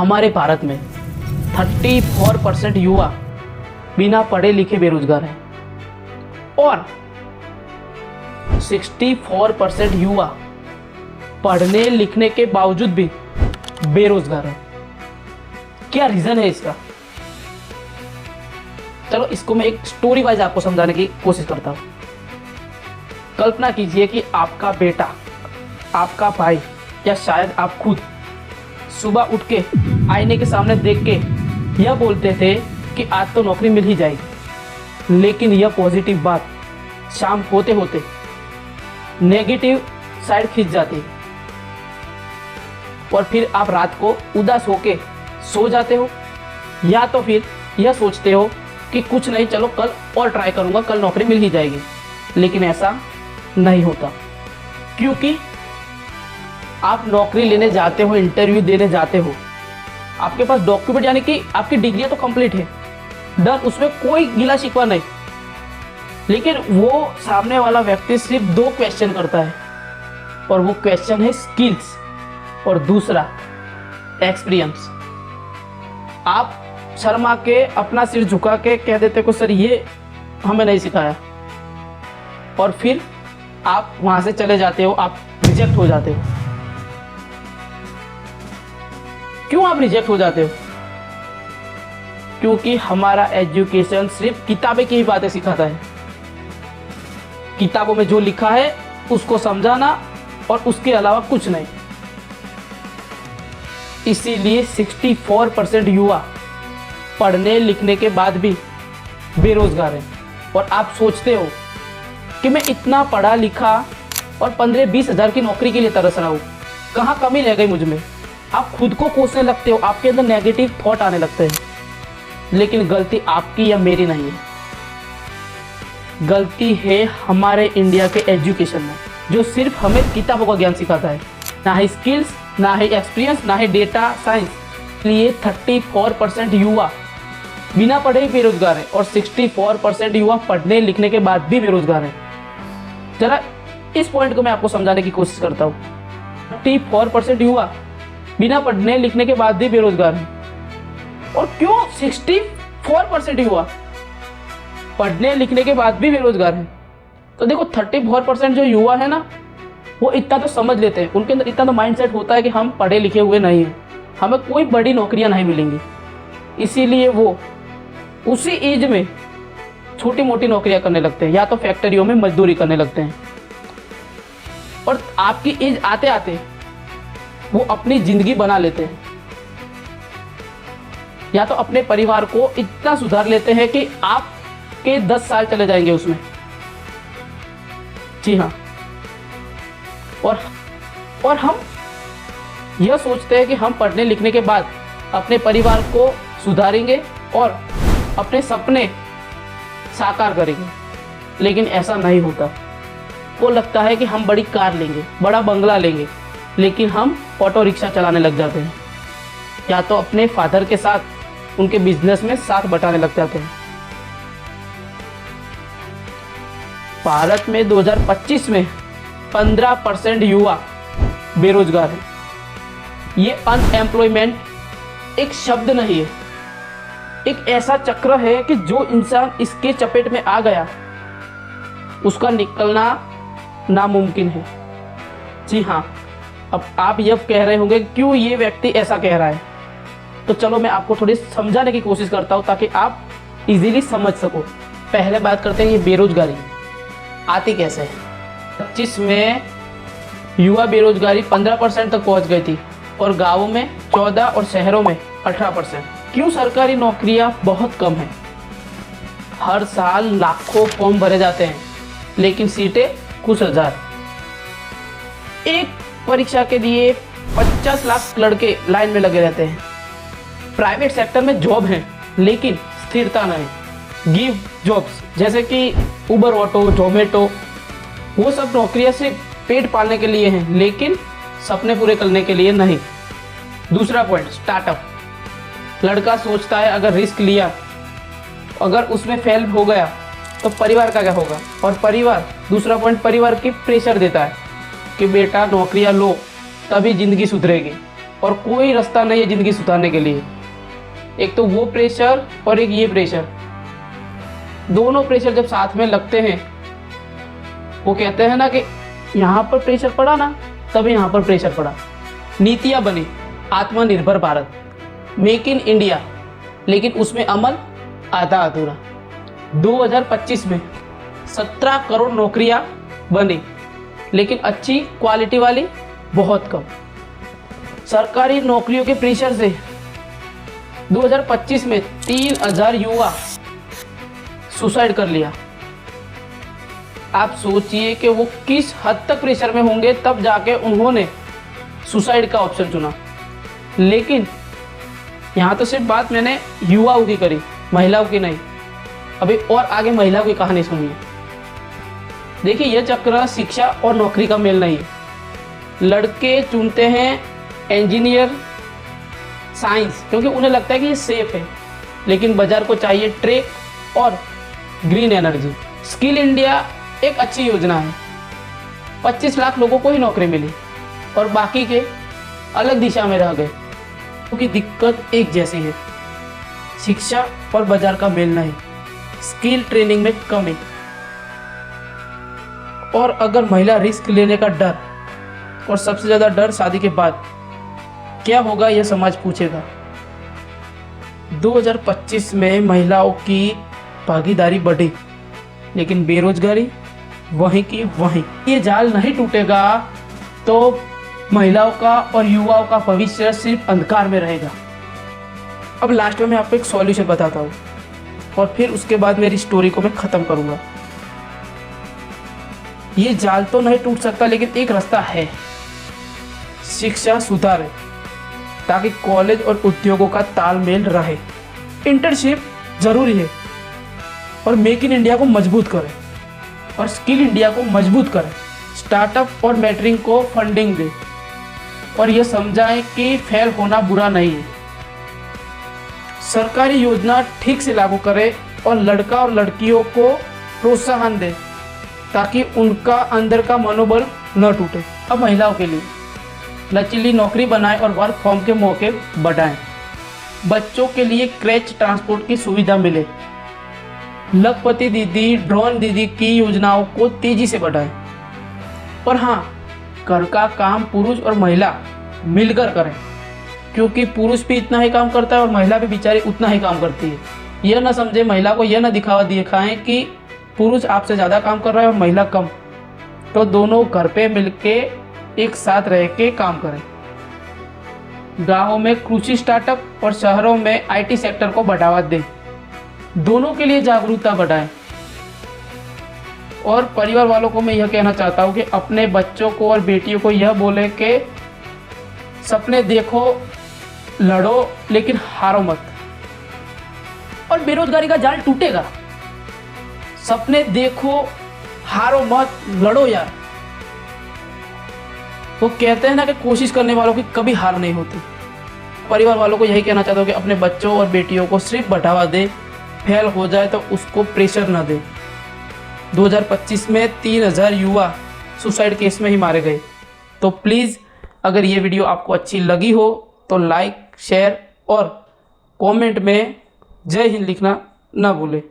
हमारे भारत में 34% युवा बिना पढ़े लिखे बेरोजगार हैं और 64% युवा पढ़ने लिखने के बावजूद भी बेरोजगार हैं। क्या रीजन है इसका? चलो इसको मैं एक स्टोरी वाइज आपको समझाने की कोशिश करता हूं। कल्पना कीजिए कि आपका बेटा, आपका भाई या शायद आप खुद सुबह उठ के आईने के सामने देख के यह बोलते थे कि आज तो नौकरी मिल ही जाएगी, लेकिन यह पॉजिटिव बात शाम होते होते नेगेटिव साइड खींच जाती है और फिर आप रात को उदास होके सो जाते हो, या तो फिर यह सोचते हो कि कुछ नहीं, चलो कल और ट्राई करूंगा, कल नौकरी मिल ही जाएगी। लेकिन ऐसा नहीं होता, क्योंकि आप नौकरी लेने जाते हो, इंटरव्यू देने जाते हो, आपके पास डॉक्यूमेंट यानी कि आपकी डिग्री तो कंप्लीट है, डन, उसमें कोई गिला शिकवा नहीं। लेकिन वो सामने वाला व्यक्ति सिर्फ 2 क्वेश्चन करता है और वो क्वेश्चन है स्किल्स और दूसरा एक्सपीरियंस। आप शर्मा के अपना सिर झुका के कह देते को सर ये हमें नहीं सिखाया, और फिर आप वहां से चले जाते हो, आप रिजेक्ट हो जाते हो। क्यों आप रिजेक्ट हो जाते हो? क्योंकि हमारा एजुकेशन सिर्फ किताबें की ही बातें सिखाता है, किताबों में जो लिखा है उसको समझाना और उसके अलावा कुछ नहीं। इसीलिए 64% युवा पढ़ने लिखने के बाद भी बेरोजगार हैं। और आप सोचते हो कि मैं इतना पढ़ा लिखा और 15-20 हज़ार की नौकरी के लिए तरस रहा हूँ, कहाँ कमी रह गई मुझ में? आप खुद को कोसने लगते हो, आपके अंदर नेगेटिव थॉट आने लगते हैं। लेकिन गलती आपकी या मेरी नहीं है, गलती है हमारे इंडिया के एजुकेशन में, जो सिर्फ हमें किताबों का ज्ञान सिखाता है, ना ही स्किल्स, ना ही एक्सपीरियंस, ना ही डेटा साइंस। इसलिए 34% युवा बिना पढ़े ही बेरोजगार है और 64% युवा पढ़ने लिखने के बाद भी बेरोजगार है। जरा इस पॉइंट को मैं आपको समझाने की कोशिश करता हूँ। 34% युवा बिना पढ़ने लिखने के बाद भी बेरोजगार है, और क्यों 64% युवा पढ़ने लिखने के बाद भी बेरोजगार है? तो देखो 34% जो युवा है ना, वो इतना तो समझ लेते हैं, उनके अंदर इतना तो माइंडसेट होता है कि हम पढ़े लिखे हुए नहीं हैं, हमें कोई बड़ी नौकरियां नहीं मिलेंगी। इसीलिए वो उसी एज में छोटी मोटी नौकरियां करने लगते हैं, या तो फैक्ट्रियों में मजदूरी करने लगते हैं। और आपकी एज आते आते वो अपनी जिंदगी बना लेते हैं, या तो अपने परिवार को इतना सुधार लेते हैं कि आपके 10 साल चले जाएंगे उसमें। जी हाँ, और हम यह सोचते हैं कि हम पढ़ने लिखने के बाद अपने परिवार को सुधारेंगे और अपने सपने साकार करेंगे, लेकिन ऐसा नहीं होता। वो लगता है कि हम बड़ी कार लेंगे, बड़ा बंगला लेंगे, लेकिन हम ऑटो रिक्शा चलाने लग जाते हैं, या तो अपने फादर के साथ उनके बिजनेस में साथ बटाने लग जाते हैं। भारत में 2025 में 15% युवा बेरोजगार है। ये अनएम्प्लॉयमेंट एक शब्द नहीं है, एक ऐसा चक्र है कि जो इंसान इसके चपेट में आ गया उसका निकलना नामुमकिन है। जी हाँ, अब आप यह कह रहे होंगे क्यों ये व्यक्ति ऐसा कह रहा है, तो चलो मैं आपको थोड़ी समझाने की कोशिश करता हूँ ताकि आप इजीली समझ सको। पहले बात करते हैं ये बेरोजगारी आती कैसे है। 25 में युवा बेरोजगारी 15% तक पहुंच गई थी और गांवों में 14 और शहरों में 18%। क्यों? सरकारी नौकरियां बहुत कम हैं। हर साल लाखों फॉर्म भरे जाते हैं, लेकिन सीटें कुछ हजार। एक परीक्षा के लिए 50 लाख लड़के लाइन में लगे रहते हैं। प्राइवेट सेक्टर में जॉब है, लेकिन स्थिरता नहीं। गिव जॉब्स जैसे कि उबर ऑटो, जोमेटो, वो सब नौकरियां सिर्फ पेट पालने के लिए हैं, लेकिन सपने पूरे करने के लिए नहीं। दूसरा पॉइंट, स्टार्टअप। लड़का सोचता है अगर रिस्क लिया, अगर उसमें फेल हो गया तो परिवार का क्या होगा। और परिवार, दूसरा पॉइंट, परिवार की प्रेशर देता है कि बेटा नौकरियां लो तभी ज़िंदगी सुधरेगी। और कोई रास्ता नहीं है ज़िंदगी सुधारने के लिए। एक तो वो प्रेशर और एक ये प्रेशर, दोनों प्रेशर जब साथ में लगते हैं, वो कहते हैं ना कि यहाँ पर प्रेशर पड़ा ना, तभी यहाँ पर प्रेशर पड़ा। नीतियाँ बनी आत्मनिर्भर भारत, मेक इन इंडिया, लेकिन उसमें अमल आधा अधूरा। 2025 में 17 करोड़ नौकरियां बनी, लेकिन अच्छी क्वालिटी वाली बहुत कम। सरकारी नौकरियों के प्रेशर से 2025 में 3000 युवा सुसाइड कर लिया। आप सोचिए कि वो किस हद तक प्रेशर में होंगे, तब जाके उन्होंने सुसाइड का ऑप्शन चुना। लेकिन यहाँ तो सिर्फ बात मैंने युवाओं की करी, महिलाओं की नहीं। अभी और आगे महिलाओं की कहानी सुनिए। देखिए, यह चक्र शिक्षा और नौकरी का मेल नहीं है। लड़के चुनते हैं इंजीनियर, साइंस, क्योंकि उन्हें लगता है कि ये सेफ है, लेकिन बाजार को चाहिए ट्रेक और ग्रीन एनर्जी। स्किल इंडिया एक अच्छी योजना है, 25 लाख लोगों को ही नौकरी मिली और बाकी के अलग दिशा में रह गए, क्योंकि दिक्कत एक जैसी है, शिक्षा और बाजार का मेल नहीं, स्किल ट्रेनिंग में कमी। और अगर महिला रिस्क लेने का डर, और सबसे ज़्यादा डर शादी के बाद, क्या होगा यह समाज पूछेगा। 2025 में महिलाओं की भागीदारी बढ़ी, लेकिन बेरोजगारी वहीं की वहीं। ये जाल नहीं टूटेगा तो महिलाओं का और युवाओं का भविष्य सिर्फ अंधकार में रहेगा। अब लास्ट में मैं आपको एक सॉल्यूशन बताता हूँ और फिर उसके बाद मेरी स्टोरी को मैं ख़त्म करूँगा। ये जाल तो नहीं टूट सकता, लेकिन एक रास्ता है, शिक्षा सुधारे ताकि कॉलेज और उद्योगों का तालमेल रहे। इंटर्नशिप जरूरी है और मेक इन इंडिया को मजबूत करें और स्किल इंडिया को मजबूत करें। स्टार्टअप और मेंटरिंग को फंडिंग दें और यह समझाएं कि फेल होना बुरा नहीं है। सरकारी योजना ठीक से लागू करें और लड़का और लड़कियों को प्रोत्साहन दें ताकि उनका अंदर का मनोबल न टूटे। अब महिलाओं के लिए लचीली नौकरी बनाएं और वर्क फ्रॉम के मौके बढ़ाएं। बच्चों के लिए क्रैच ट्रांसपोर्ट की सुविधा मिले। लखपति दीदी, ड्रोन दीदी की योजनाओं को तेजी से बढ़ाएं। और हाँ, घर का काम पुरुष और महिला मिलकर करें, क्योंकि पुरुष भी इतना ही काम करता है और महिला भी बेचारी उतना ही काम करती है। यह ना समझे, महिला को यह ना दिखाएं कि पुरुष आपसे ज़्यादा काम कर रहा है और महिला कम। तो दोनों घर पे मिलके एक साथ रह के काम करें। गाँवों में कृषि स्टार्टअप और शहरों में IT सेक्टर को बढ़ावा दें। दोनों के लिए जागरूकता बढ़ाएं। और परिवार वालों को मैं यह कहना चाहता हूँ कि अपने बच्चों को और बेटियों को यह बोले कि सपने देखो, लड़ो, लेकिन हारो मत। और बेरोजगारी का जाल टूटेगा। सपने देखो, हारो मत, लड़ो यार। वो कहते हैं ना कि कोशिश करने वालों की कभी हार नहीं होती। परिवार वालों को यही कहना चाहता हूँ कि अपने बच्चों और बेटियों को सिर्फ बढ़ावा दे, फेल हो जाए तो उसको प्रेशर न दे। 2025 में 3000 युवा सुसाइड केस में ही मारे गए। तो प्लीज़, अगर ये वीडियो आपको अच्छी लगी हो तो लाइक, शेयर और कमेंट में जय हिंद लिखना ना भूलें।